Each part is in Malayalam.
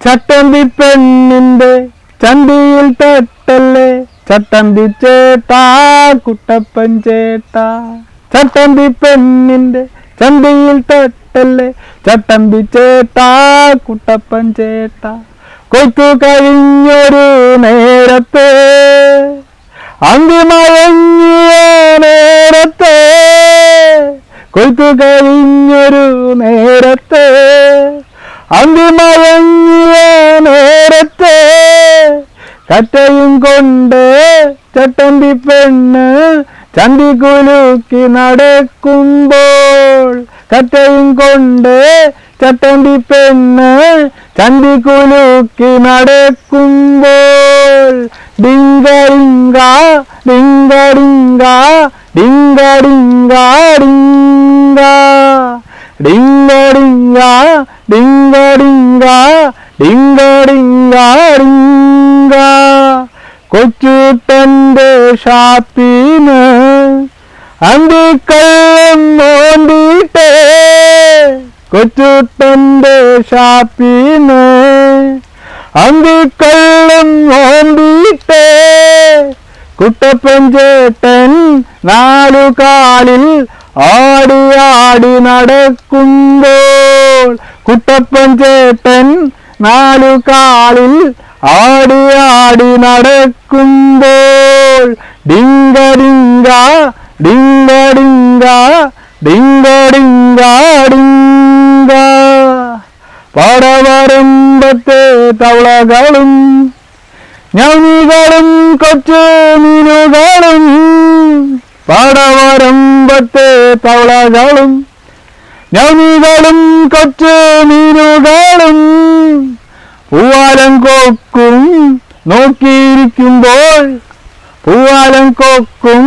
ചട്ടമ്പി പെണ്ണിന്റെ ചന്തിയിൽ തട്ടല്ലേ ചട്ടമ്പി ചേട്ടാ കുട്ടപ്പൻ ചേട്ടാ. ചട്ടമ്പി പെണ്ണിന്റെ ചന്തിയിൽ തട്ടല്ലേ ചട്ടമ്പി ചേട്ടാ കുട്ടപ്പൻ ചേട്ടാ. കൊയ്ത്തു കഴിഞ്ഞൊരു നേരത്തെ അന്തിമയങ്ങിയ നേരത്തെ കൊയ്ത്തു കഴിഞ്ഞൊരു നേരത്തെ അന്തിമയങ്ങിയ നേരത്തെ കറ്റയും കൊണ്ട് ചട്ടമ്പി പെണ്ണ് ചന്തി കുലുക്കി നടക്കുമ്പോൾ കറ്റയും കൊണ്ട് ചട്ടമ്പി പെണ്ണ് ചന്തി കുലുക്കി നടക്കുമ്പോൾ ഡിങ്ക ഡിങ്ക ഡിങ്ക ഡിങ്ക ഡിങ്ക ഡിങ്ക ഡിങ്ക ഡിങ്ക ഡിങ്ക ഡിങ്ക ഡിങ്ക ഡിങ്ക. കൊച്ചുട്ടന്റെ ഷാപ്പിന് അന്തിക്കള്ളം മോന്തിട്ടേ കൊച്ചുട്ടന്റെ ഷാപ്പിന് അന്തിക്കള്ളം മോന്തിട്ടേ കുട്ടപ്പൻ ചേട്ടൻ നാലു കാലിൽ ആടി ആടി നടക്കുമ്പോൾ കുട്ടപ്പൻ ചേട്ടൻ നാലു കാലിൽ ആടി ആടി നടക്കുമ്പോൾ ഡിങ്ക ഡിങ്ക ഡിങ്ക ഡിങ്ക ഡിങ്ക ഡിങ്ക ഡിങ്ക. പടവരമ്പത്തെ തവളകളും ഞണികളും കൊച്ചു മീനുകളും പടവരമ്പത്തെ തവളകളും ഞണികളും കൊച്ചു മീനുകളും പൂവാലം കൊക്കും നോക്കിയിരിക്കുമ്പോൾ പൂവാലം കൊക്കും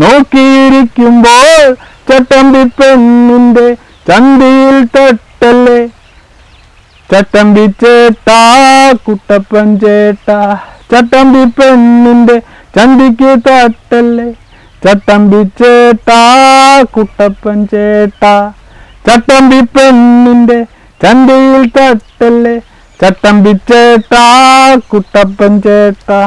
നോക്കിയിരിക്കുമ്പോൾ ചട്ടമ്പി പെണ്ണിന്റെ ചന്തിയിൽ തട്ടല്ലേ ചട്ടമ്പി ചേട്ടാ കുട്ടപ്പൻ ചേട്ടാ. ചട്ടമ്പി പെണ്ണിന്റെ ചന്തിക്ക് തട്ടല്ലേ ചട്ടമ്പി ചേട്ടാ കുട്ടപ്പൻ ചേട്ടാ. ചട്ടമ്പി പെണ്ണിന്റെ ചന്തിയിൽ തട്ടല്ലേ ചട്ടമ്പി ചേട്ടാ കുട്ടപ്പൻ ചേട്ടാ.